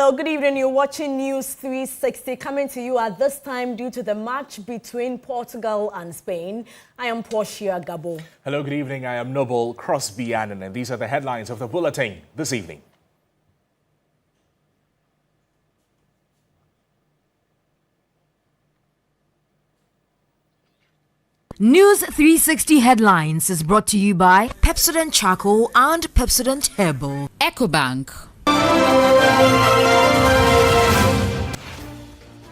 Hello, good evening. You're watching News 360 coming to you at this time due to the match between Portugal and Spain. I am Portia Gabo. Hello, good evening. I am Noble Crosby Annan, and these are the headlines of the bulletin this evening. News 360 Headlines is brought to you by Pepsodent Charcoal and Pepsodent Herbal. EcoBank.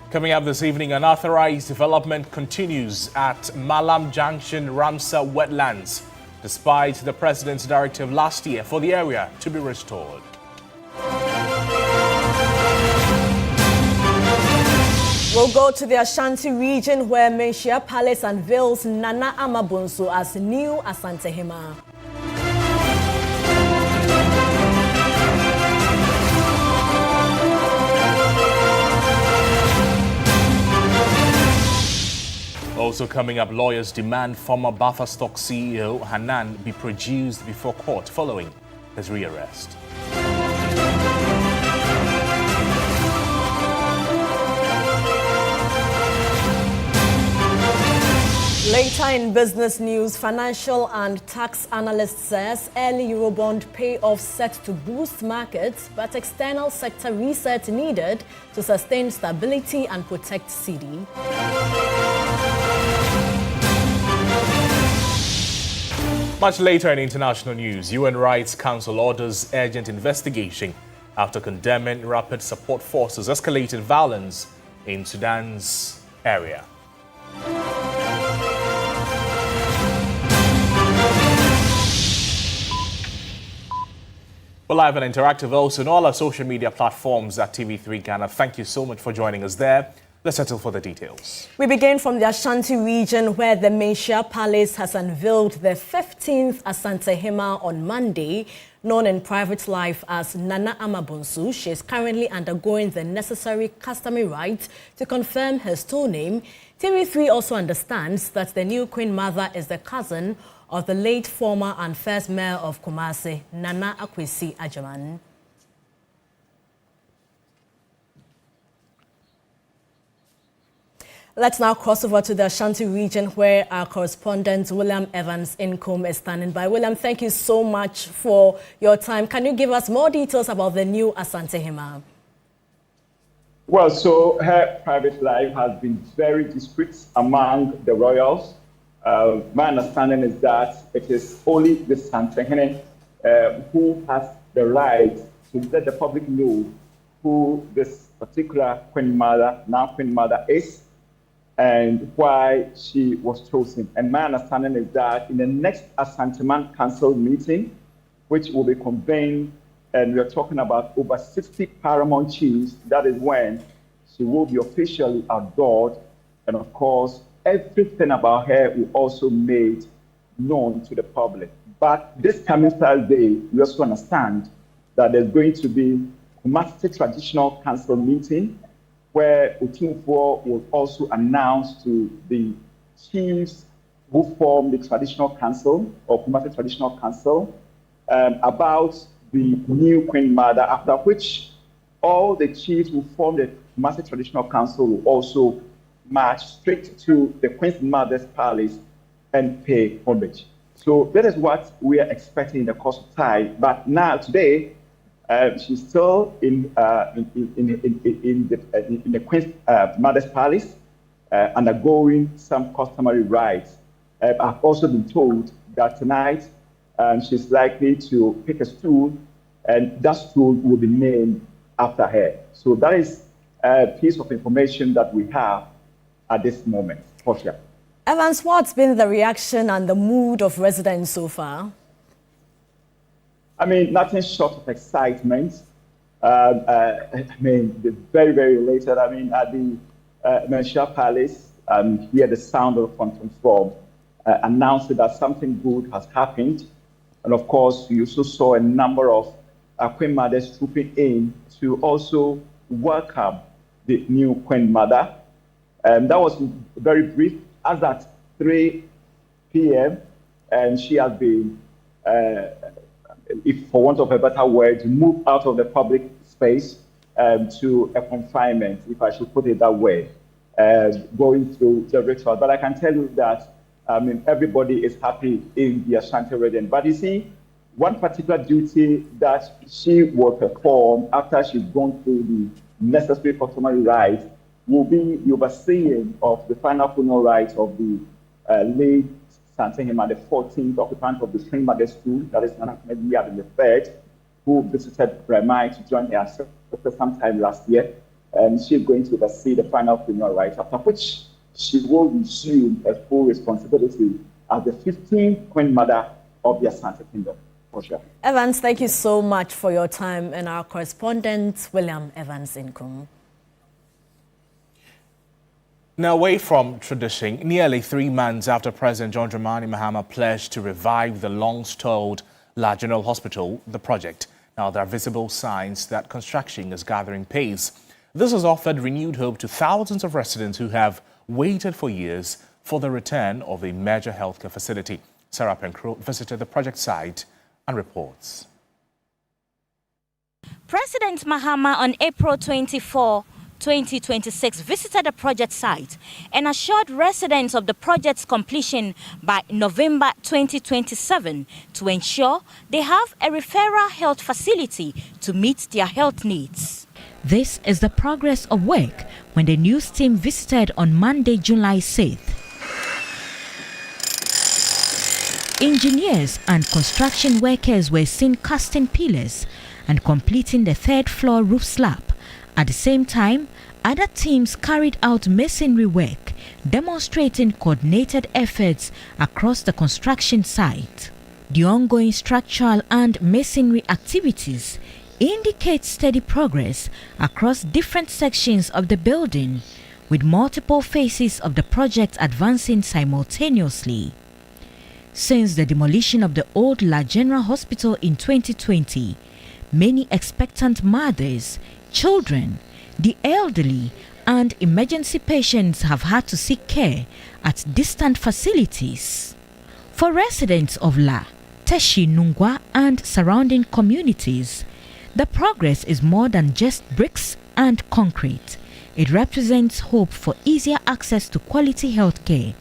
Coming up this evening, unauthorized development continues at Malam Junction Ramsar Wetlands, despite the President's directive last year for the area to be restored. We'll go to the Ashanti region where Menchia Palace unveils Nana Amabunsu as new Asantehemaa. Also coming up, lawyers demand former Buffer Stock CEO Hanan be produced before court following his rearrest. Later in business news, financial and tax analyst says early Eurobond payoff set to boost markets, but external sector research needed to sustain stability and protect cedi. Much later in international news, UN Rights Council orders urgent investigation after condemning rapid support forces escalated violence in Sudan's area. We're live and interactive also on all our social media platforms at TV3 Ghana. Thank you so much for joining us there. Let's settle for the details. We begin from the Ashanti region where the Menchia Palace has unveiled the 15th Asantehemaa on Monday, known in private life as Nana Amabunsu. She is currently undergoing the necessary customary rites to confirm her full name. TV3 also understands that the new Queen Mother is the cousin of the late former and first mayor of Kumasi, Nana Akwesi Ajaman. Let's now cross over to the Ashanti region where our correspondent William Evans Incombe is standing by. William, thank you so much for your time. Can you give us more details about the new Asantehemaa? Well, so her private life has been very discreet among the royals. My understanding is that it is only the Santehene who has the right to let the public know who this particular Queen Mother, now Queen Mother, is and why she was chosen. And my understanding is that in the next Asantehemaa Council meeting, which will be convened, and we're talking about over 60 paramount chiefs, that is when she will be officially adored. And of course, everything about her will also made known to the public. But this coming Thursday, we also understand that there's going to be a Kumasi Traditional Council meeting where Otumfuo will also announce to the chiefs who form the Traditional Council or Kumasi Traditional Council about the new Queen Mother, after which all the chiefs who form the Kumasi Traditional Council will also march straight to the Queen Mother's palace and pay homage. So that is what we are expecting in the course of time. But now today, she's still in the Queen Mother's palace, undergoing some customary rites. I've also been told that tonight she's likely to pick a stool, and that stool will be named after her. So that is a piece of information that we have at this moment. Portia. Evans, what's been the reaction and the mood of residents so far? I mean, nothing short of excitement. I mean, they're very, very elated. I mean, at the Menchia Palace, hear the sound of the phantom frog announcing that something good has happened. And of course, we also saw a number of Queen Mothers trooping in to also welcome the new Queen Mother. That was very brief, as at 3 p.m. And she has been, if for want of a better word, moved out of the public space to a confinement, if I should put it that way, going through the ritual. But I can tell you that everybody is happy in the Ashanti region. But you see, one particular duty that she will perform after she's gone through the necessary customary rites will be the overseeing of the final funeral rites of the late Asantehemaa, the 14th occupant of the Spring Mother School, that is Nana the third, who visited Bremai to join her sister sometime last year. And she's going to oversee the final funeral rites, after which she will resume a full responsibility as the 15th Queen Mother of the Asante Kingdom. For sure. Evans, thank you so much for your time, and our correspondent, William Evans Inkum. Now, away from tradition, nearly 3 months after President John Dramani Mahama pledged to revive the long-stalled La General Hospital, the project, now there are visible signs that construction is gathering pace. This has offered renewed hope to thousands of residents who have waited for years for the return of a major healthcare facility. Sarah Penkro visited the project site and reports. President Mahama on April 24, 2026 visited the project site and assured residents of the project's completion by November 2027 to ensure they have a referral health facility to meet their health needs. This is the progress of work when the news team visited on Monday, July 6th. Engineers and construction workers were seen casting pillars and completing the third-floor roof slab. At the same time, other teams carried out masonry work, demonstrating coordinated efforts across the construction site. The ongoing structural and masonry activities indicate steady progress across different sections of the building, with multiple phases of the project advancing simultaneously. Since the demolition of the old La General Hospital in 2020, many expectant mothers, children, the elderly, and emergency patients have had to seek care at distant facilities. For residents of La, Teshi, Nungwa, and surrounding communities, the progress is more than just bricks and concrete. It represents hope for easier access to quality health care,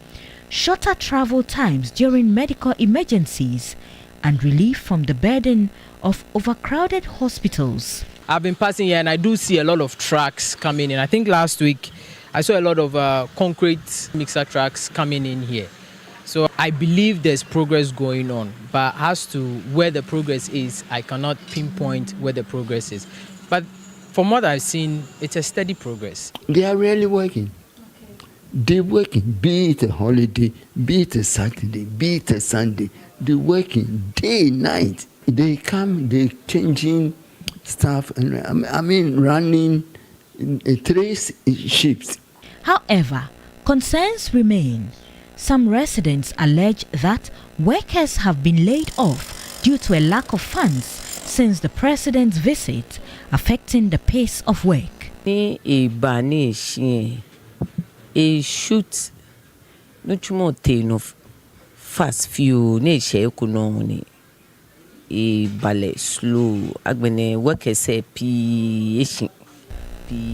shorter travel times during medical emergencies, and relief from the burden of overcrowded hospitals. I've been passing here and I do see a lot of trucks coming in. I think last week I saw a lot of concrete mixer trucks coming in here. So I believe there's progress going on, but as to where the progress is, I cannot pinpoint where the progress is. But from what I've seen, it's a steady progress. They are really working. They're working, be it a holiday, be it a Saturday, be it a Sunday. They're working day, night. They come, they're changing stuff, and running 3 shifts. However, concerns remain. Some residents allege that workers have been laid off due to a lack of funds since the president's visit, affecting the pace of work. A shoot no chumo no fast few ne she economy e ballet slow agbene workers say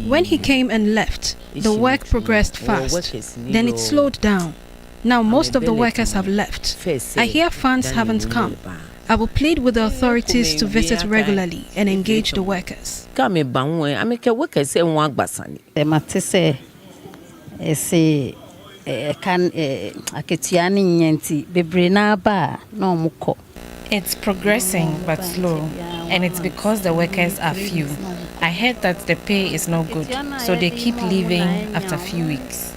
When he came and left, the work progressed fast. Then it slowed down. Now most of the workers have left. I hear funds haven't come. I will plead with the authorities to visit regularly and engage the workers. It's progressing but slow, and it's because the workers are few. I heard that the pay is no good, so they keep leaving after a few weeks.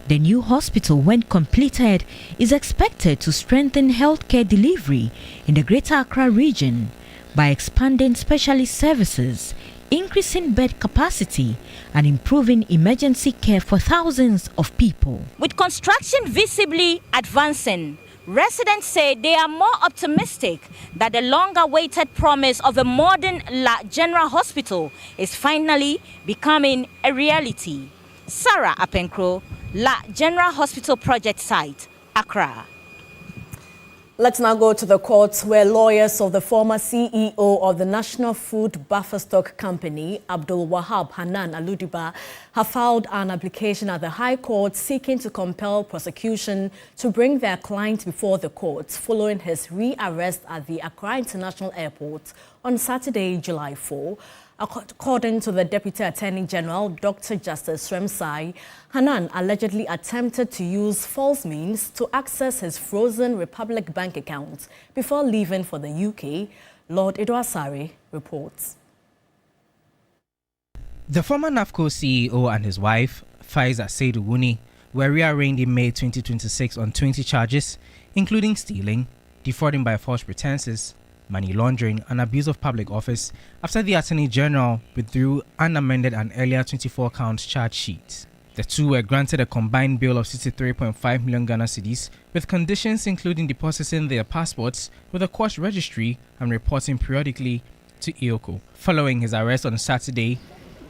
The new hospital, when completed, is expected to strengthen healthcare delivery in the Greater Accra region by expanding specialist services, increasing bed capacity, and improving emergency care for thousands of people. With construction visibly advancing, residents say they are more optimistic that the long-awaited promise of a modern La General Hospital is finally becoming a reality. Sarah Apenkro, La General Hospital Project Site, Accra. Let's now go to the courts where lawyers of the former CEO of the National Food Buffer Stock Company, Abdul Wahab Hanan Aludiba, have filed an application at the High Court seeking to compel prosecution to bring their client before the courts following his re-arrest at the Accra International Airport on Saturday, July 4. According to the Deputy Attorney General, Dr. Justice Sremsai, Hanan allegedly attempted to use false means to access his frozen Republic Bank account before leaving for the UK. Lord Idwasari reports. The former NAFCO CEO and his wife, Faiza Seidu-Wuni, were rearraigned in May 2026 on 20 charges, including stealing, defrauding by false pretenses, money laundering, and abuse of public office after the Attorney General withdrew and amended an earlier 24-count charge sheet. The two were granted a combined bail of 63.5 million Ghana cedis, with conditions including depositing their passports with a court registry and reporting periodically to IOCO. Following his arrest on Saturday,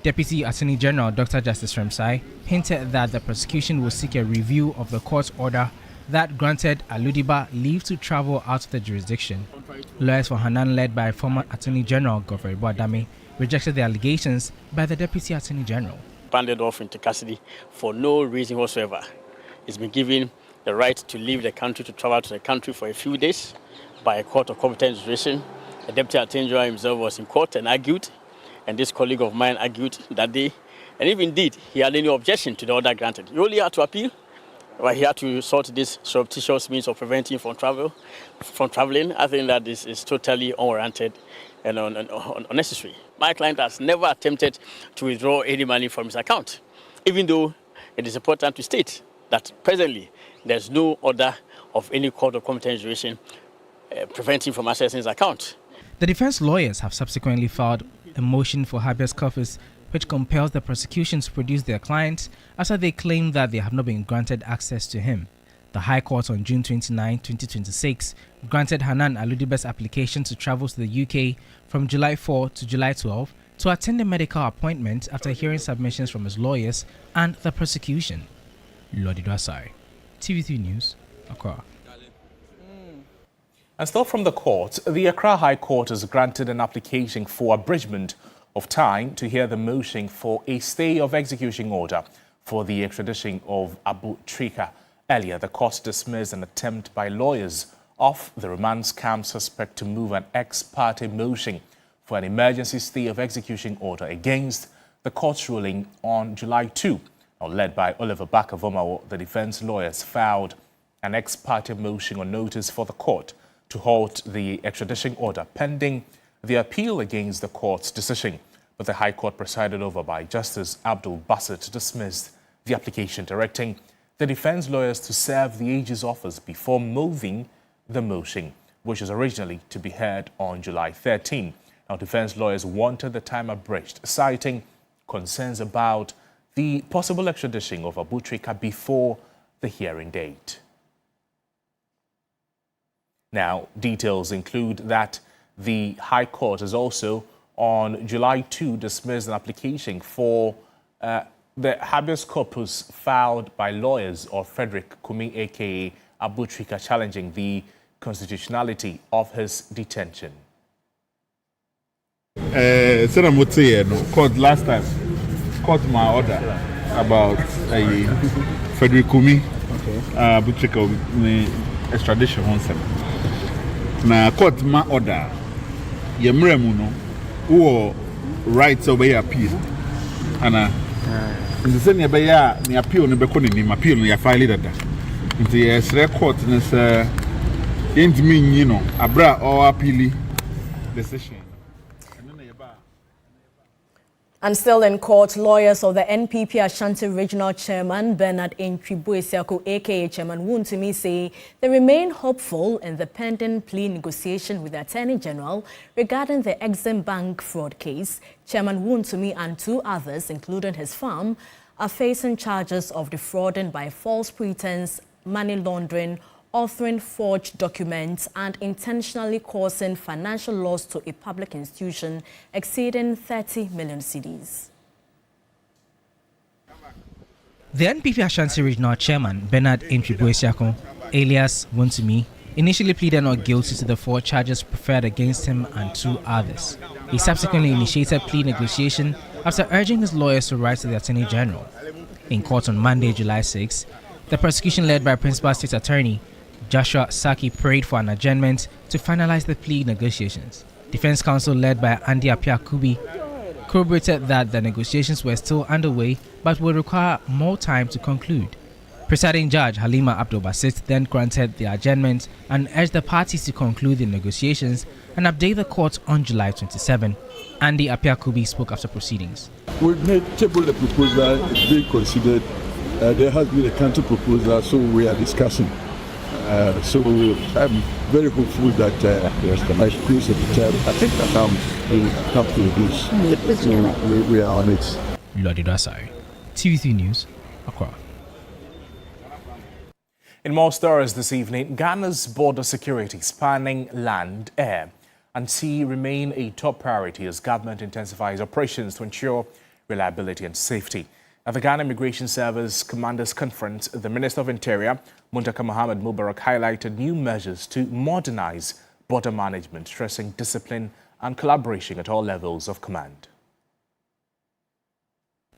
Deputy Attorney General Dr. Justice Sremsai hinted that the prosecution will seek a review of the court order that granted Aludiba leave to travel out of the jurisdiction. Lawyers for Hanan, led by former Attorney General Godfrey Boadame, rejected the allegations by the Deputy Attorney General. Banded off into custody for no reason whatsoever. He's been given the right to leave the country, to travel to the country for a few days by a court of competent jurisdiction. The Deputy Attorney General himself was in court and argued, and this colleague of mine argued that day. And if indeed he had any objection to the order granted, he only had to appeal. But he had to sort this surreptitious means of preventing from traveling. I think that this is totally unwarranted and unnecessary. My client has never attempted to withdraw any money from his account, even though it is important to state that presently there's no order of any court of competent jurisdiction preventing from accessing his account. The defense lawyers have subsequently filed a motion for habeas corpus which compels the prosecution to produce their clients after they claim that they have not been granted access to him. The High Court on June 29, 2026 granted Hanan Aludiba's application to travel to the UK from July 4 to July 12 to attend a medical appointment after hearing submissions from his lawyers and the prosecution. Lord Idwasari, TV3 News, Accra. And still from the court, the Accra High Court has granted an application for abridgment of time to hear the motion for a stay of execution order for the extradition of Abu Trika. Earlier, the court dismissed an attempt by lawyers of the remand scam suspect to move an ex parte motion for an emergency stay of execution order against the court's ruling on July 2. Now, led by Oliver Bakavomawo, the defense lawyers filed an ex parte motion on notice for the court to halt the extradition order pending the appeal against the court's decision, but the High Court, presided over by Justice Abdul Bassett, dismissed the application, directing the defense lawyers to serve the AG's office before moving the motion, which was originally to be heard on July 13. Now, defense lawyers wanted the time abridged, citing concerns about the possible extradition of Abu Trika before the hearing date. Now, details include that the High Court has also, on July 2, dismissed an application for the habeas corpus filed by lawyers of Frederick Kumi, a.k.a. Abu Trika, challenging the constitutionality of his detention. Court last time, court my order about Frederick Kumi, Abu Trika, extradition once. Now, court my order. Yemremuno, who rights obey appeal. And in the same way, the appeal no be koni ni appeal no ya file that. In the court, ain't mean you know abra or appeal decision. And still in court, lawyers of the NPP Ashanti Regional Chairman Bernard Enchibuesiako, aka Chairman Wontumi, say they remain hopeful in the pending plea negotiation with the Attorney General regarding the Exim Bank fraud case. Chairman Wontumi and two others, including his firm, are facing charges of defrauding by false pretense, money laundering, authoring forged documents, and intentionally causing financial loss to a public institution exceeding 30 million cedis. The NPP Ashanti Regional Chairman Bernard Enchibuesiako, alias Wontumi, initially pleaded not guilty to the 4 charges preferred against him and 2 others. He subsequently initiated plea negotiation after urging his lawyers to write to the Attorney General. In court on Monday, July 6, the prosecution led by Principal State Attorney Joshua Saki prayed for an adjournment to finalize the plea negotiations. Defense counsel led by Andy Appiah-Kubi corroborated that the negotiations were still underway but would require more time to conclude. Presiding Judge Halima Abdul-Basit then granted the adjournment and urged the parties to conclude the negotiations and update the court on July 27. Andy Appiah-Kubi spoke after proceedings. We've tabled the proposal, it's being considered. There has been a counter proposal, so we are discussing. So I'm very hopeful that by close of the time, I think that we will come to this. So we are on it. Lodi Dasari, TV3 News, Accra. In more stories this evening, Ghana's border security spanning land, air and sea remain a top priority as government intensifies operations to ensure reliability and safety. At the Ghana Immigration Service Commanders Conference, the Minister of Interior, Muntaka Mohamed Mubarak, highlighted new measures to modernize border management, stressing discipline and collaboration at all levels of command.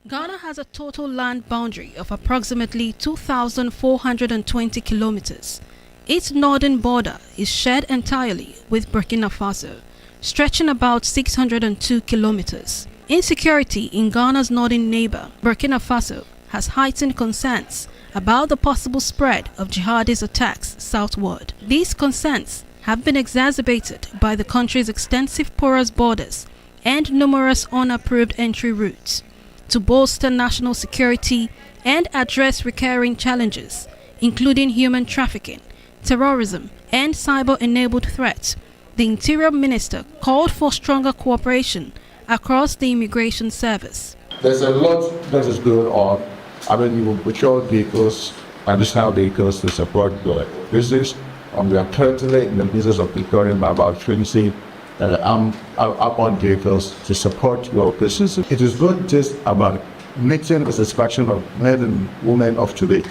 Ghana has a total land boundary of approximately 2,420 kilometers. Its northern border is shared entirely with Burkina Faso, stretching about 602 kilometers. Insecurity in Ghana's northern neighbor, Burkina Faso, has heightened concerns about the possible spread of jihadist attacks southward. These concerns have been exacerbated by the country's extensive porous borders and numerous unapproved entry routes. To bolster national security and address recurring challenges, including human trafficking, terrorism, and cyber-enabled threats, the Interior Minister called for stronger cooperation across the immigration service. There's a lot that is going on. I mean, you will patrol vehicles, additional vehicles to support your business. We are currently in the business of procuring about 20 armored vehicles to support your business. It is not just about meeting the satisfaction of men and women of today.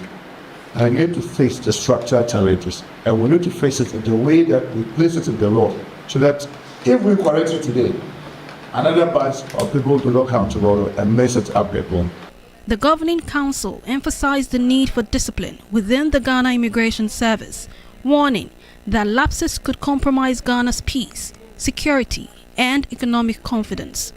I need to face the structural challenges, and we need to face it in the way that we place it in the law, so that if we correct it today, another batch of people do not come tomorrow and mess it up at home. The Governing Council emphasized the need for discipline within the Ghana Immigration Service, warning that lapses could compromise Ghana's peace, security, and economic confidence.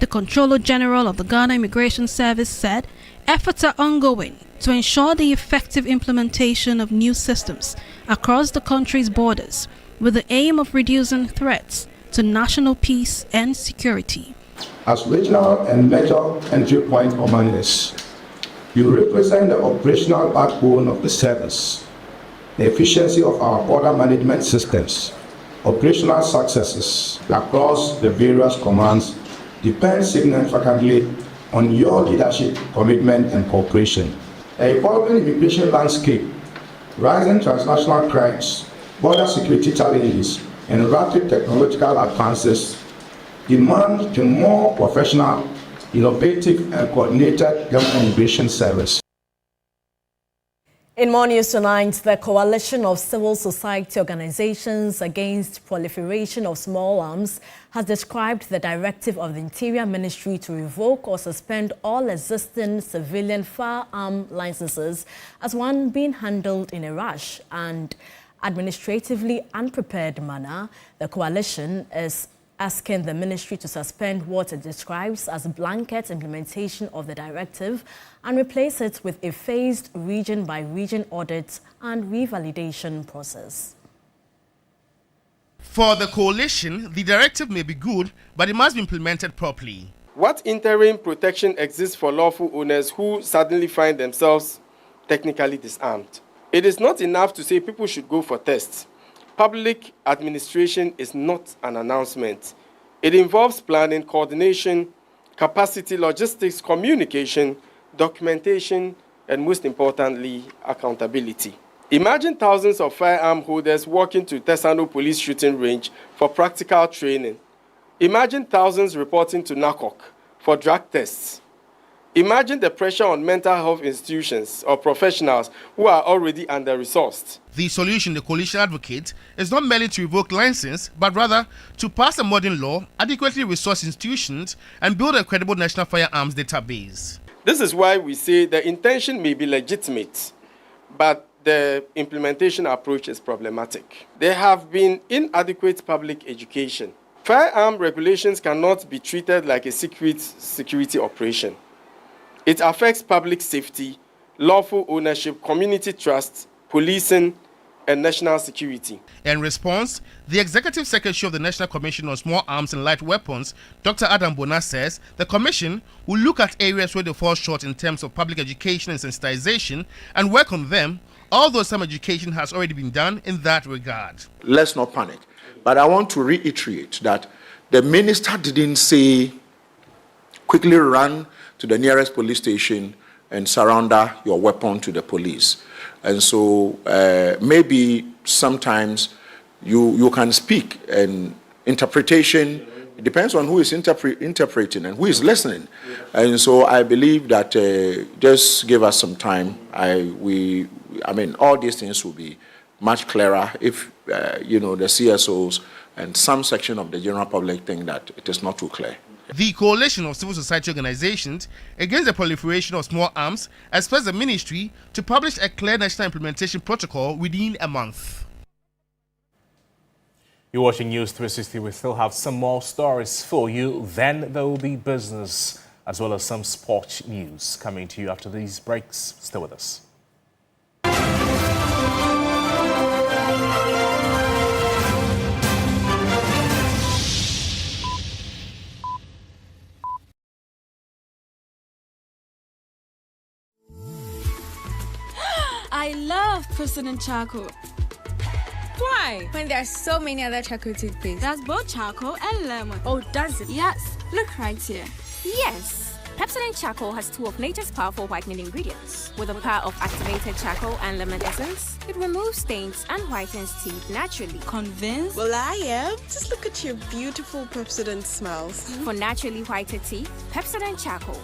The Controller General of the Ghana Immigration Service said efforts are ongoing to ensure the effective implementation of new systems across the country's borders with the aim of reducing threats to national peace and security. As regional and major entry point commanders, you represent the operational backbone of the service. The efficiency of our border management systems, operational successes across the various commands depend significantly on your leadership, commitment, and cooperation. A evolving immigration landscape, rising transnational crimes, border security challenges, and rapid technological advances demand a more professional, innovative, and coordinated government immigration service. In more news tonight, the Coalition of Civil Society Organizations Against Proliferation of Small Arms has described the directive of the Interior Ministry to revoke or suspend all existing civilian firearm licenses as one being handled in a rush and administratively unprepared manner. The coalition is asking the ministry to suspend what it describes as a blanket implementation of the directive and replace it with a phased region-by-region audit and revalidation process. For the coalition, the directive may be good, but it must be implemented properly. What interim protection exists for lawful owners who suddenly find themselves technically disarmed? It is not enough to say people should go for tests. Public administration is not an announcement. It involves planning, coordination, capacity, logistics, communication, documentation, and most importantly, accountability. Imagine thousands of firearm holders walking to Tesano Police Shooting Range for practical training. Imagine thousands reporting to NACOC for drug tests. Imagine the pressure on mental health institutions or professionals who are already under-resourced. The solution, the coalition advocate, is not merely to revoke license, but rather to pass a modern law, adequately resource institutions, and build a credible national firearms database. This is why we say the intention may be legitimate, but the implementation approach is problematic. There have been inadequate public education. Firearm regulations cannot be treated like a secret security operation. It affects public safety, lawful ownership, community trust, policing, and national security. In response, the Executive Secretary of the National Commission on Small Arms and Light Weapons, Dr. Adam Bona, says the Commission will look at areas where they fall short in terms of public education and sensitization and work on them, although some education has already been done in that regard. Let's not panic. But I want to reiterate that the minister didn't say quickly run to the nearest police station and surrender your weapon to the police. And so maybe sometimes you can speak, and interpretation, it depends on who is interpreting and who is listening. And so I believe that just give us some time. I mean, all these things will be much clearer if, the CSOs and some section of the general public think that it is not too clear. The Coalition of Civil Society Organizations Against the Proliferation of Small Arms expects the ministry to publish a clear national implementation protocol within a month. You're watching News 360. We still have some more stories for you. Then there will be business as well as some sport news coming to you after these breaks. Stay with us. I love President Charcoal. Why? When there are so many other charcoal toothpaste. That's both charcoal and lemon. Oh, does it? Yes. Look right here. Yes. Pepsodent Charcoal has two of nature's powerful whitening ingredients. With the power of activated charcoal and lemon essence, it removes stains and whitens teeth naturally. Convinced? Well, I am. Just look at your beautiful Pepsodent smiles. For naturally whiter teeth, Pepsodent Charcoal.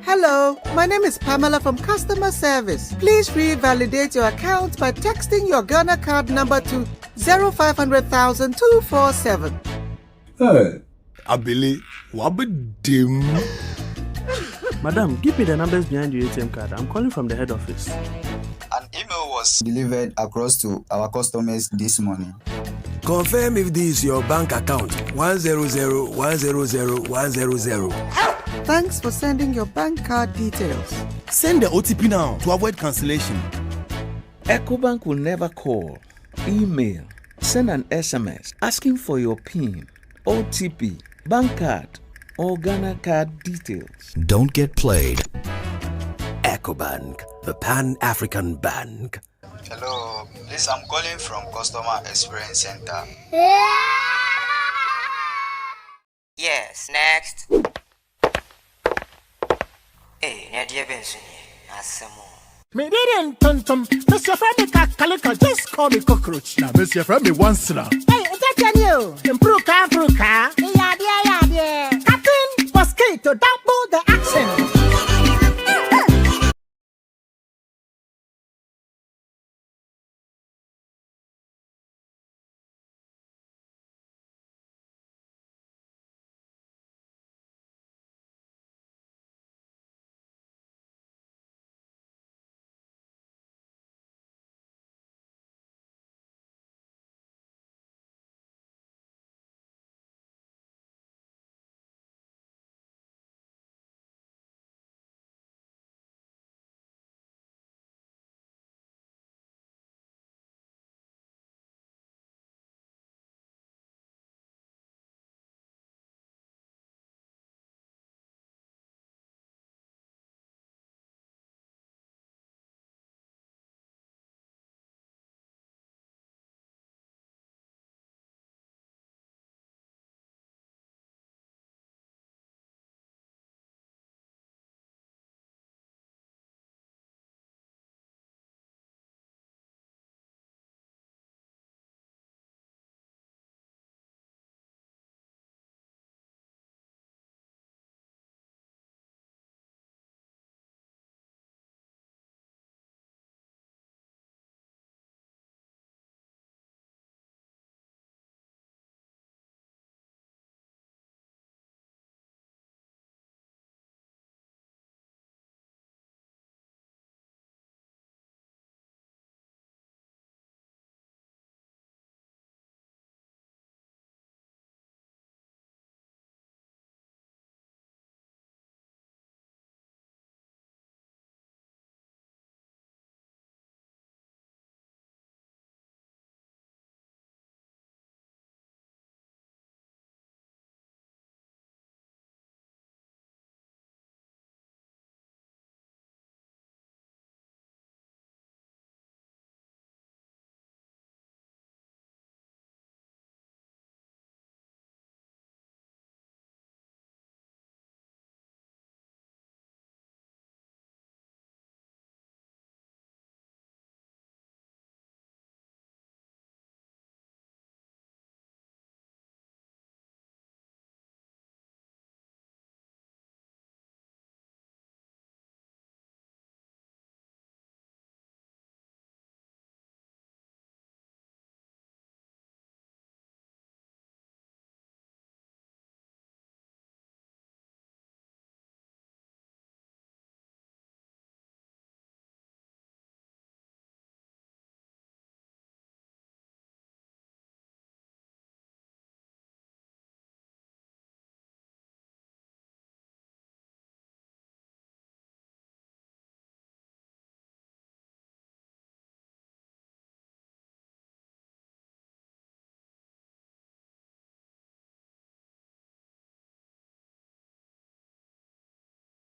Hello, my name is Pamela from Customer Service. Please revalidate your account by texting your Ghana card number to 0500,247. Hey, Abili, wabedim. Madam, give me the numbers behind your ATM card. I'm calling from the head office. An email was delivered across to our customers this morning. Confirm if this is your bank account. 100,100,100. Thanks for sending your bank card details. Send the OTP now to avoid cancellation. EcoBank will never call, email, send an SMS asking for your PIN, OTP, bank card, or Ghana card details. Don't get played. EcoBank, the Pan-African Bank. Hello, please, I'm calling from Customer Experience Center. Yes, next. Hey, Nadia Benson, me didn't tum. Mr. Femi Kalika, just call me cockroach. Now, Mr. Femi once now. Hey, is that you? Improve car. Yeah. Captain Mosquito, double the action.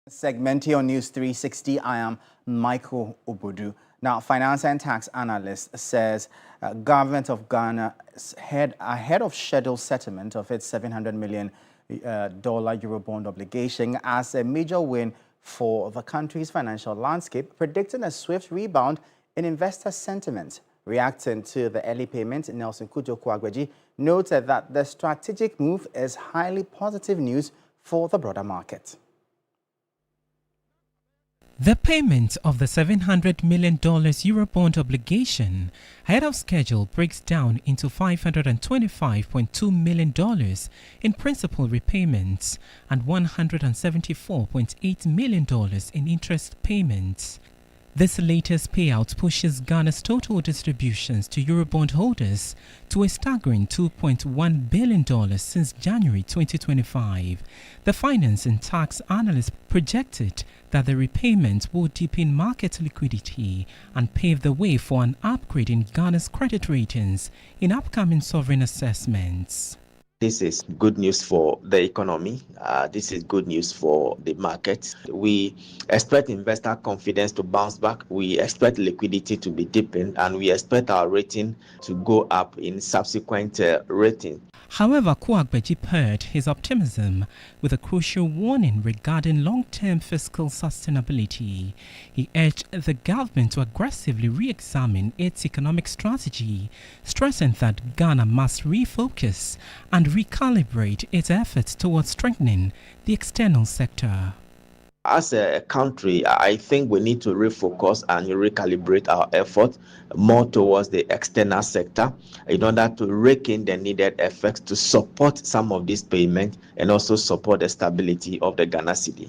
Segment here on News 360. I am Michael Obodu. Now, finance and tax analyst says government of Ghana ahead of scheduled settlement of its $700 million Eurobond obligation as a major win for the country's financial landscape, predicting a swift rebound in investor sentiment. Reacting to the early payment, Nelson Kujo-Kwagweji noted that the strategic move is highly positive news for the broader market. The payment of the $700 million Eurobond obligation ahead of schedule breaks down into $525.2 million in principal repayments and $174.8 million in interest payments. This latest payout pushes Ghana's total distributions to Eurobond holders to a staggering $2.1 billion since January 2025. The finance and tax analyst projected that the repayment will deepen market liquidity and pave the way for an upgrade in Ghana's credit ratings in upcoming sovereign assessments. This is good news for the economy. This is good news for the market. We expect investor confidence to bounce back. We expect liquidity to be deepened, and we expect our rating to go up in subsequent rating. However, Kwagbeji paired his optimism with a crucial warning regarding long-term fiscal sustainability. He urged the government to aggressively re-examine its economic strategy, stressing that Ghana must refocus and recalibrate its efforts towards strengthening the external sector. As a country, I think we need to refocus and recalibrate our efforts more towards the external sector in order to rake in the needed effects to support some of these payments and also support the stability of the Ghana cedi.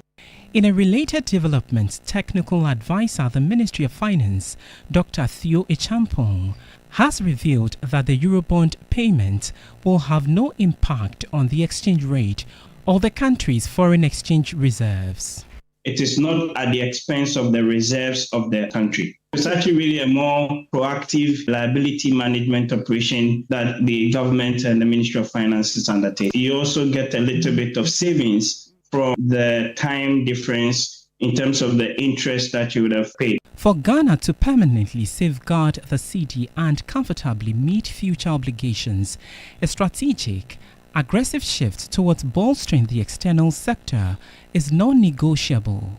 In a related development, technical advisor at the Ministry of Finance, Dr. Theo Echampong, has revealed that the Eurobond payment will have no impact on the exchange rate or the country's foreign exchange reserves. It is not at the expense of the reserves of the country. It's actually really a more proactive liability management operation that the government and the Ministry of Finance is undertaking. You also get a little bit of savings from the time difference in terms of the interest that you would have paid. For Ghana to permanently safeguard the cedi and comfortably meet future obligations, a strategic, aggressive shift towards bolstering the external sector is non-negotiable.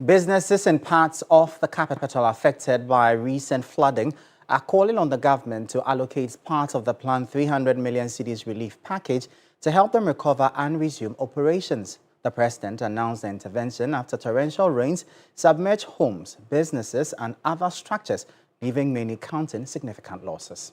Businesses in parts of the capital affected by recent flooding are calling on the government to allocate part of the planned 300 million cedis relief package to help them recover and resume operations. The president announced the intervention after torrential rains submerged homes, businesses and other structures, leaving many counting significant losses.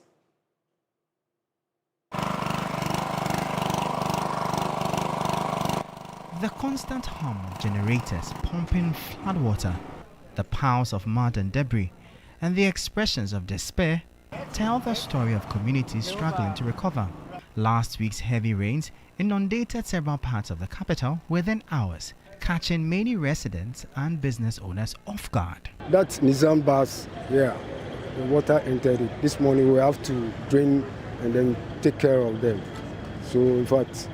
The constant hum of generators pumping floodwater, the piles of mud and debris, and the expressions of despair tell the story of communities struggling to recover. Last week's heavy rains inundated several parts of the capital within hours, catching many residents and business owners off guard. That's Nizam bus, the water entered it. This morning we have to drain and then take care of them. So in fact,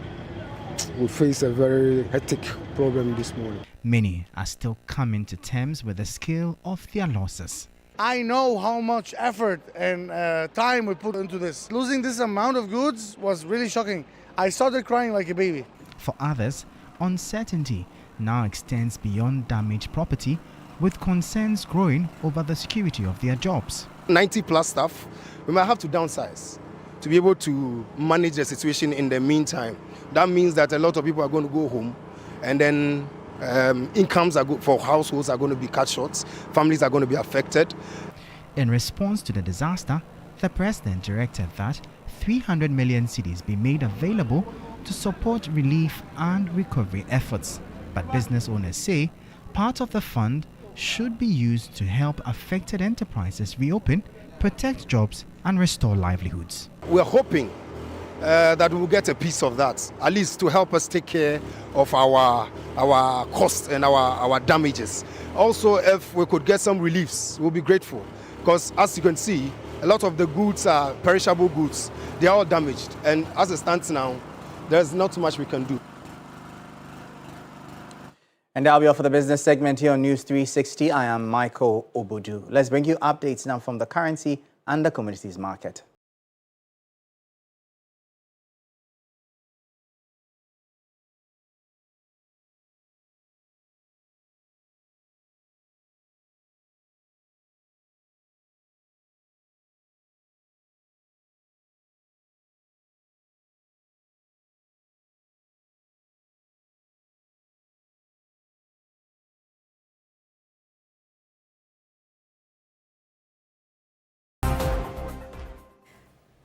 we face a very hectic problem this morning. Many are still coming to terms with the scale of their losses. I know how much effort and time we put into this. Losing this amount of goods was really shocking. I started crying like a baby. For others, uncertainty now extends beyond damaged property, with concerns growing over the security of their jobs. 90 plus staff, we might have to downsize to be able to manage the situation in the meantime. That means that a lot of people are going to go home, and then incomes for households are going to be cut short, families are going to be affected. In response to the disaster, the president directed that 300 million cedis be made available to support relief and recovery efforts. But business owners say part of the fund should be used to help affected enterprises reopen, protect jobs, and restore livelihoods. We're hoping that we'll get a piece of that, at least to help us take care of our costs and our damages. Also, if we could get some reliefs, we'll be grateful. Because as you can see, a lot of the goods are perishable goods. They are all damaged. And as it stands now, there's not much we can do. And that'll be all for the business segment here on News 360. I am Michael Obudu. Let's bring you updates now from the currency and the commodities market.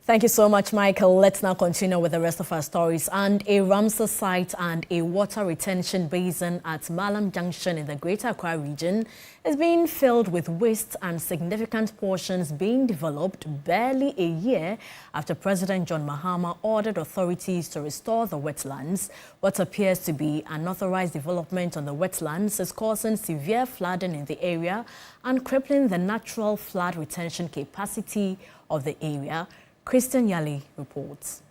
Thank you so much, Michael. Let's now continue with the rest of our stories. And a Ramsar site and a water retention basin at Malam Junction in the Greater Accra region is being filled with waste and significant portions being developed barely a year after President John Mahama ordered authorities to restore the wetlands. What appears to be unauthorized development on the wetlands is causing severe flooding in the area and crippling the natural flood retention capacity of the area. Christian Yali reports.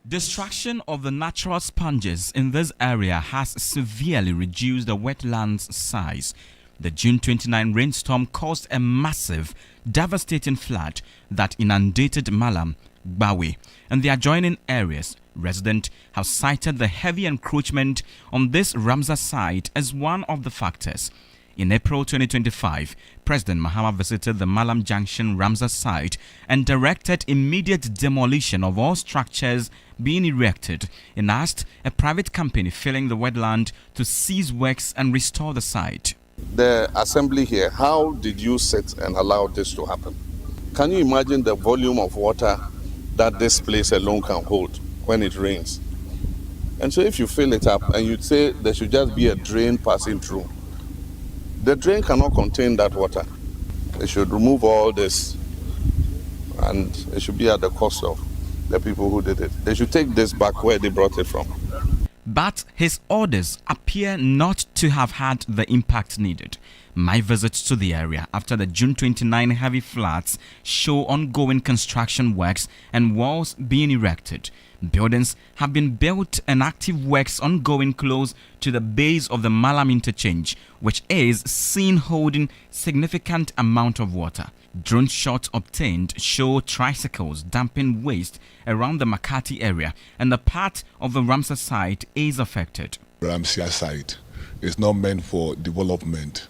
Destruction of the natural sponges in this area has severely reduced the wetland's size. The June 29 rainstorm caused a massive, devastating flood that inundated Malam, Bawe, and the adjoining areas. Residents have cited the heavy encroachment on this Ramsar site as one of the factors. In April 2025, President Mahama visited the Malam Junction Ramsar site and directed immediate demolition of all structures being erected and asked a private company filling the wetland to cease works and restore the site. The assembly here, how did you sit and allow this to happen? Can you imagine the volume of water that this place alone can hold when it rains? And so if you fill it up and you say there should just be a drain passing through, the drain cannot contain that water. They should remove all this, and it should be at the cost of the people who did it. They should take this back where they brought it from. But his orders appear not to have had the impact needed. My visits to the area after the June 29 heavy floods show ongoing construction works and walls being erected. Buildings have been built and active works ongoing close to the base of the Malam interchange, which is seen holding significant amount of water. Drone shots obtained show tricycles dumping waste around the Makati area, and the part of the Ramsar site is affected. Ramsar site is not meant for development.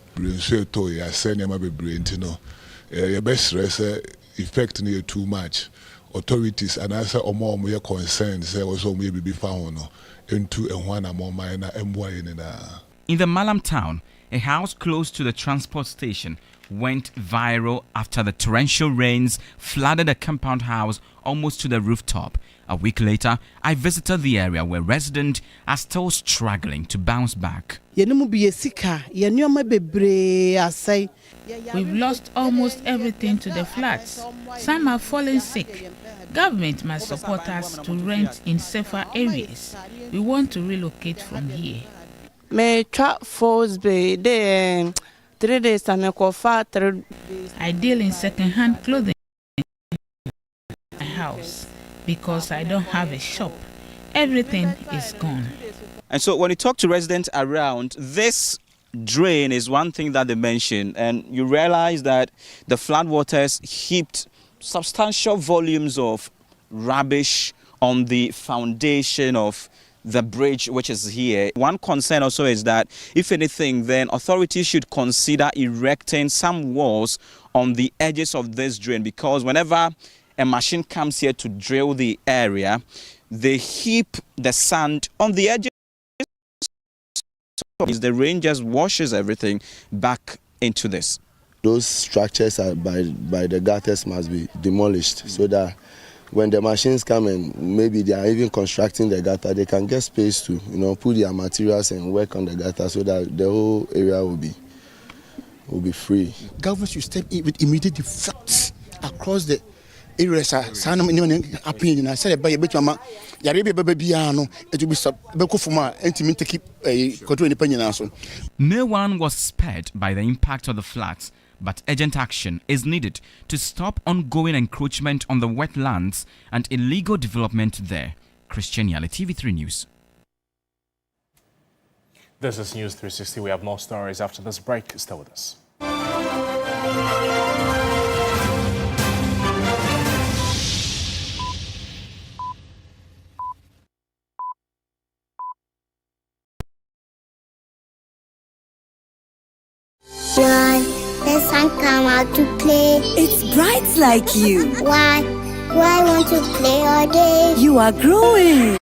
Effect near too much. Authorities and answer or more concerns say also maybe be found into a one more minor In the Malam town, a house close to the transport station went viral after the torrential rains flooded a compound house almost to the rooftop. A week later, I visited the area where residents are still struggling to bounce back. We've lost almost everything to the floods. Some are falling sick. Government must support us to rent in safer areas. We want to relocate from here. I deal in second-hand clothing in my house because I don't have a shop. Everything is gone. And so when you talk to residents around, this drain is one thing that they mention, and you realize that the floodwaters heaped substantial volumes of rubbish on the foundation of the bridge which is here. One concern also is that if anything, then authorities should consider erecting some walls on the edges of this drain, because whenever a machine comes here to drill the area, they heap the sand on the edges. The rain just washes everything back into this. Those structures are by the gutters must be demolished so that when the machines come and maybe they are even constructing the gutter, they can get space to put their materials and work on the gutter so that the whole area will be free. Government should step in with immediate effect across the areas. No one was spared by the impact of the floods, but urgent action is needed to stop ongoing encroachment on the wetlands and illegal development there. Christian Yali, TV3 News. This is News 360. We have more stories after this break. Stay with us. Why? The sun come out to play. It's bright like you. Why? Why want to play all day? You are growing.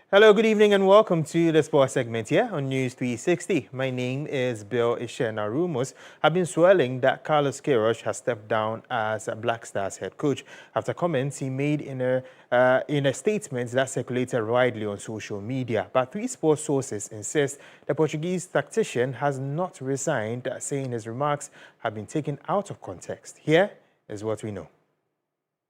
Hello, good evening and welcome to the sports segment here on News 360. My name is Bill Ishena. Rumors have been swirling that Carlos Queiroz has stepped down as Black Stars head coach after comments he made in a statement that circulated widely on social media. But three sports sources insist the Portuguese tactician has not resigned, saying his remarks have been taken out of context. Here is what we know.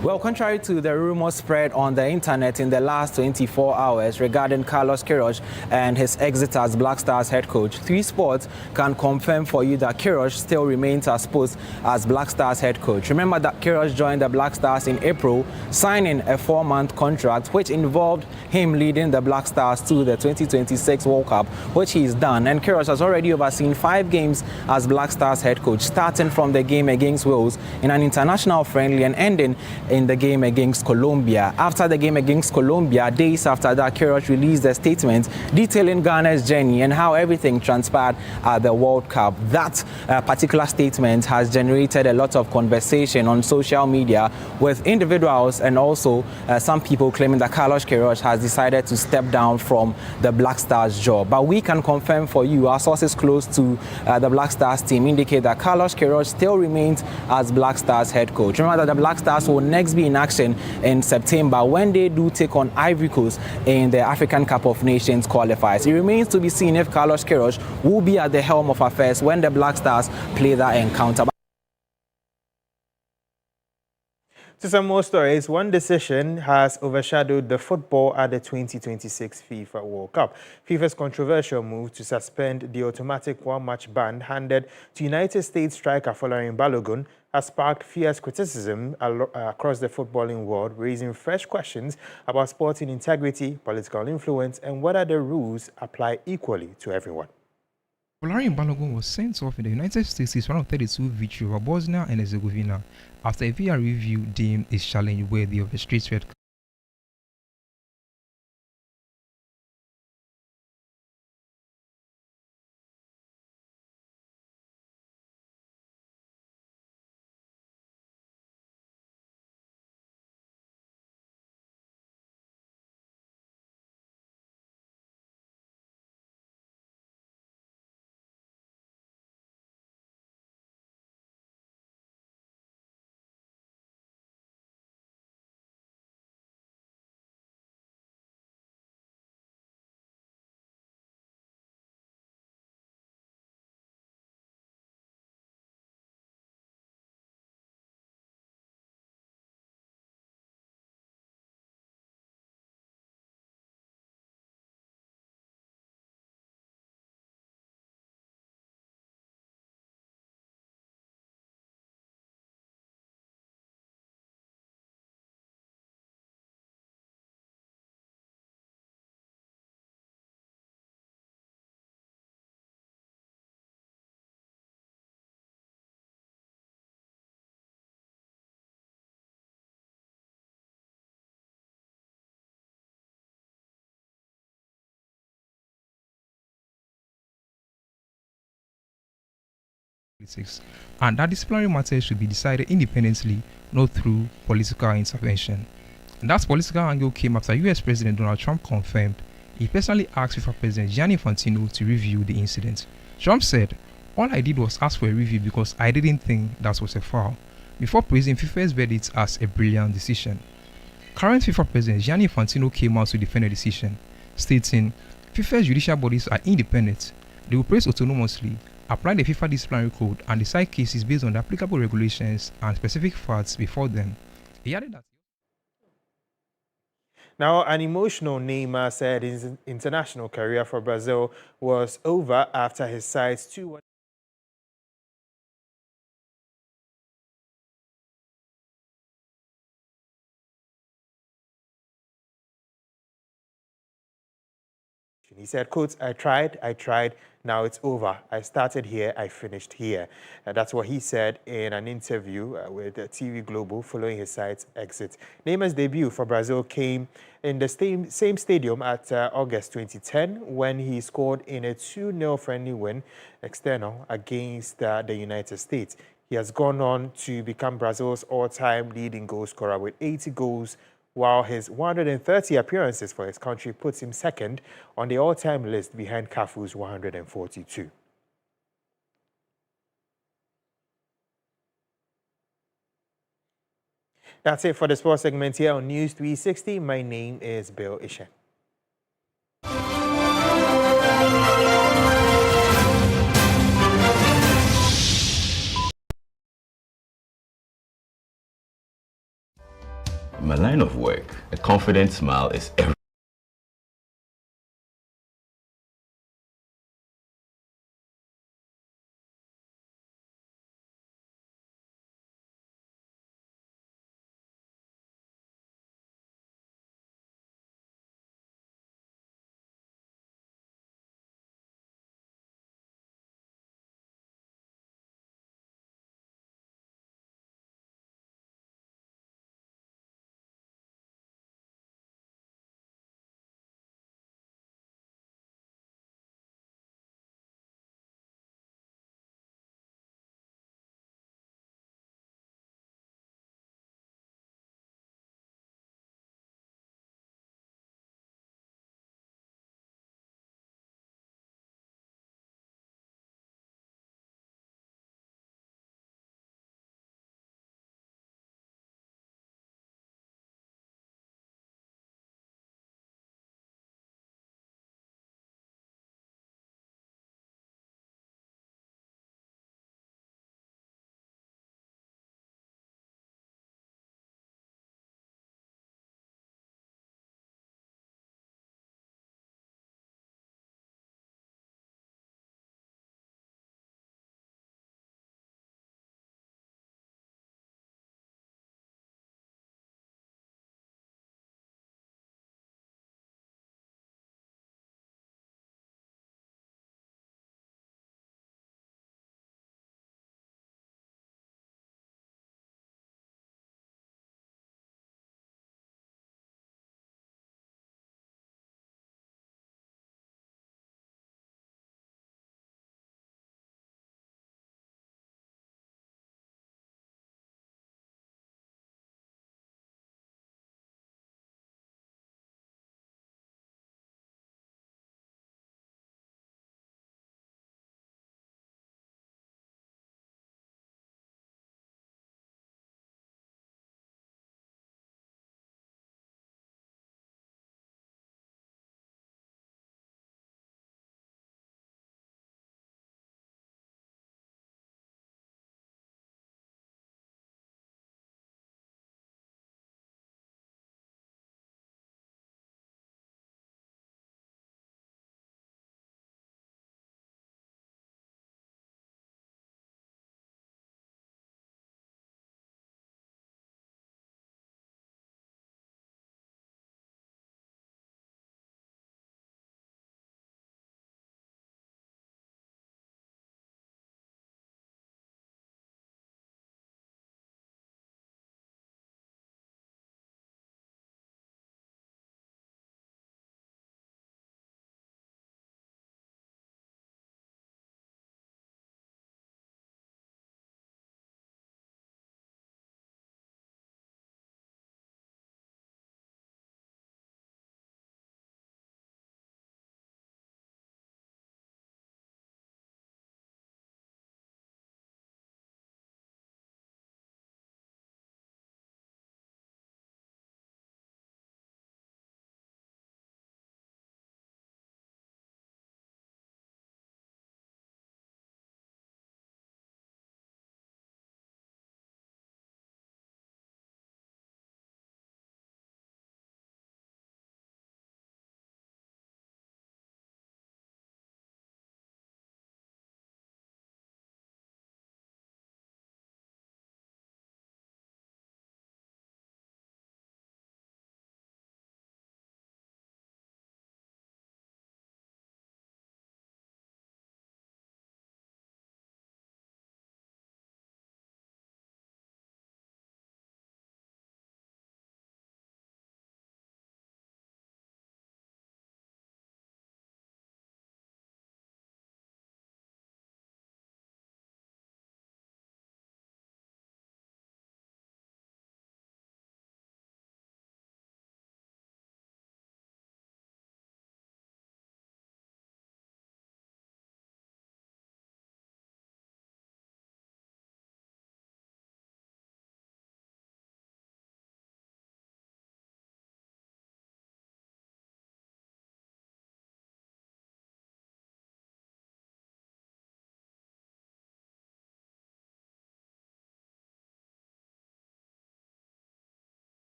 Well, contrary to the rumors spread on the internet in the last 24 hours regarding Carlos Queiroz and his exit as Black Stars head coach, 3 Sports can confirm for you that Queiroz still remains as post as Black Stars head coach. Remember that Queiroz joined the Black Stars in April, signing a 4-month contract which involved him leading the Black Stars to the 2026 World Cup, which he's done. And Queiroz has already overseen 5 games as Black Stars head coach, starting from the game against Wales in an international friendly and ending in the game against Colombia. After the game against Colombia, days after that, Queiroz released a statement detailing Ghana's journey and how everything transpired at the World Cup. That particular statement has generated a lot of conversation on social media, with individuals and also some people claiming that Carlos Queiroz has decided to step down from the Black Stars job. But we can confirm for you, our sources close to the Black Stars team indicate that Carlos Queiroz still remains as Black Stars head coach. Remember that the Black Stars will next be in action in September when they do take on Ivory Coast in the African Cup of Nations qualifiers. It remains to be seen if Carlos Queiroz will be at the helm of affairs when the Black Stars play that encounter. To some more stories, one decision has overshadowed the football at the 2026 FIFA World Cup. FIFA's controversial move to suspend the automatic one-match ban handed to United States striker Folarin Balogun has sparked fierce criticism across the footballing world, raising fresh questions about sporting integrity, political influence, and whether the rules apply equally to everyone. Folarin Balogun was sent off in the United States' round of 32 victory over Bosnia and Herzegovina after a VR review deemed his challenge worthy of a straight red card. And that disciplinary matters should be decided independently, not through political intervention. And that political angle came after US President Donald Trump confirmed he personally asked FIFA President Gianni Infantino to review the incident. Trump said, "All I did was ask for a review because I didn't think that was a foul," before praising FIFA's verdict as a brilliant decision. Current FIFA President Gianni Infantino came out to defend the decision, stating, "FIFA's judicial bodies are independent. They will praise autonomously, apply the FIFA disciplinary code, and decide cases based on the applicable regulations and specific facts before them." He added that. Now, an emotional Neymar said his international career for Brazil was over after his side's 2-1. He said, quote, I tried, now it's over. I started here, I finished here. And that's what he said in an interview with TV Global following his side's exit. Neymar's debut for Brazil came in the same stadium at August 2010 when he scored in a 2-0 friendly win external against the United States. He has gone on to become Brazil's all-time leading goal scorer with 80 goals, while his 130 appearances for his country puts him second on the all-time list behind Cafu's 142. That's it for the sports segment here on News 360. My name is Bill Ishen. In my line of work, a confident smile is everything.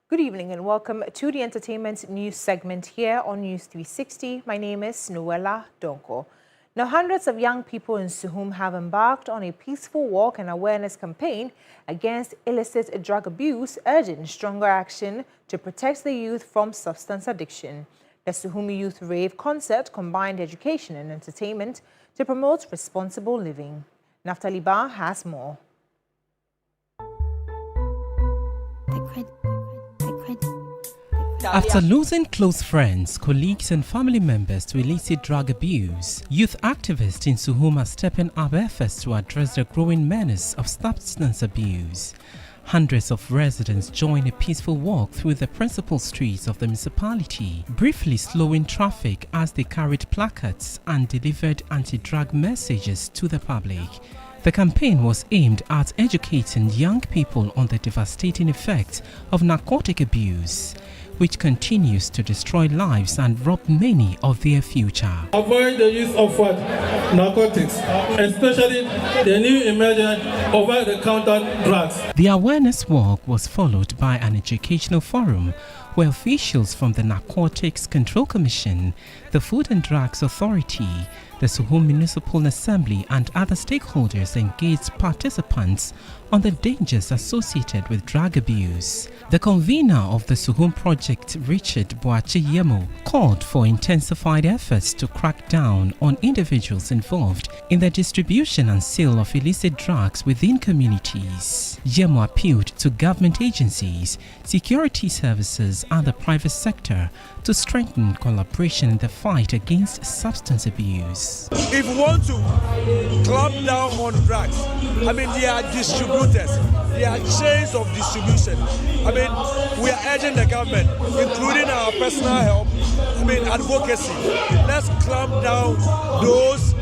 Good evening and welcome to the entertainment news segment here on News 360. My name is Noella Donko. Now, hundreds of young people in Suhum have embarked on a peaceful walk and awareness campaign against illicit drug abuse, urging stronger action to protect the youth from substance addiction. The Suhum Youth Rave concert combined education and entertainment to promote responsible living. Naftali Ba has more. After losing close friends, colleagues and family members to illicit drug abuse, youth activists in Suhum are stepping up efforts to address the growing menace of substance abuse. Hundreds of residents joined a peaceful walk through the principal streets of the municipality, briefly slowing traffic as they carried placards and delivered anti-drug messages to the public. The campaign was aimed at educating young people on the devastating effects of narcotic abuse, which continues to destroy lives and rob many of their future. Avoid the use of narcotics, especially the new emerging over-the-counter drugs. The awareness walk was followed by an educational forum where officials from the Narcotics Control Commission, the Food and Drugs Authority, the Suhum Municipal Assembly and other stakeholders engaged participants on the dangers associated with drug abuse. The convener of the Suhum project, Richard Boachi Yemo, called for intensified efforts to crack down on individuals involved in the distribution and sale of illicit drugs within communities. Yemo appealed to government agencies, security services and the private sector to strengthen collaboration in the fight against substance abuse. If we want to clamp down on drugs, they are distributors, they are chains of distribution. We are urging the government, including our personal help, advocacy. Let's clamp down those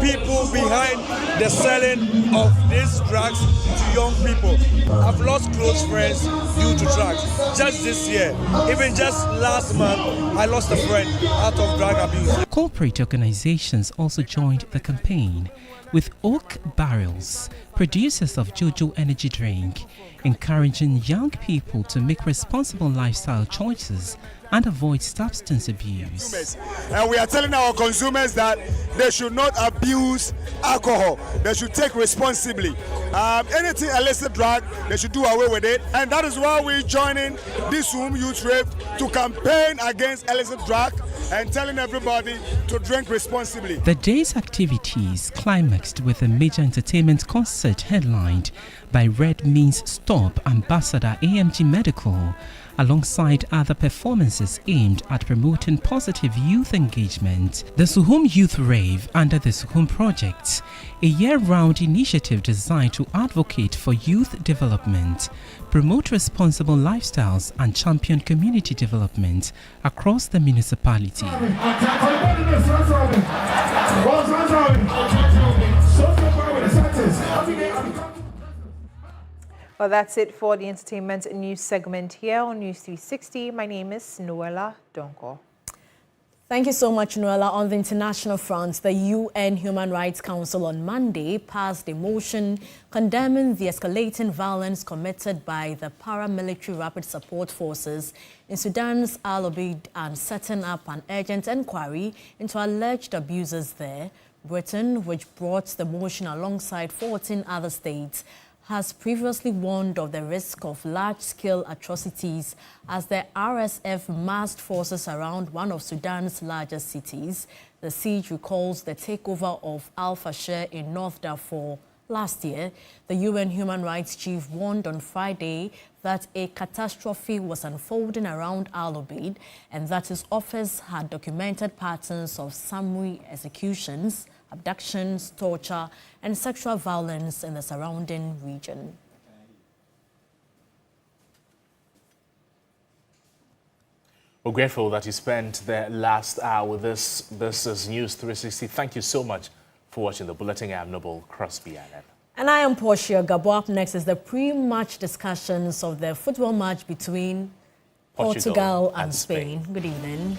people behind the selling of these drugs to young people. I've lost close friends due to drugs. Just this year, even just last month, I lost a friend out of drug abuse. Corporate organizations also joined the campaign, with Oak Barrels, producers of Jojo energy drink, encouraging young people to make responsible lifestyle choices and avoid substance abuse. And we are telling our consumers that they should not abuse alcohol. They should take responsibly. Anything illicit drug, they should do away with it. And that is why we're joining this Suhum Youth Rave to campaign against illicit drug and telling everybody to drink responsibly. The day's activities climaxed with a major entertainment concert headlined by Red Means Stop ambassador AMG Medical, alongside other performances aimed at promoting positive youth engagement. The Suhum Youth Rave, under the Suhum Project, a year-round initiative designed to advocate for youth development, promote responsible lifestyles and champion community development across the municipality. Well, that's it for the entertainment news segment here on News 360. My name is Noella Donko. Thank you so much, Noella. On the international front, the UN Human Rights Council on Monday passed a motion condemning the escalating violence committed by the paramilitary rapid support forces in Sudan's Al Obeid and setting up an urgent inquiry into alleged abuses there. Britain, which brought the motion alongside 14 other states, has previously warned of the risk of large-scale atrocities as the RSF massed forces around one of Sudan's largest cities. The siege recalls the takeover of Al-Fashir in North Darfur last year. The UN Human Rights Chief warned on Friday that a catastrophe was unfolding around Al Obeid and that his office had documented patterns of summary executions, abductions, torture, and sexual violence in the surrounding region. We're grateful that you spent the last hour with us. This is News 360. Thank you so much for watching the bulletin. I'm Noble Crosby. And I am Portia Gabo. Up next is the pre-match discussions of the football match between Portugal and Spain. Good evening.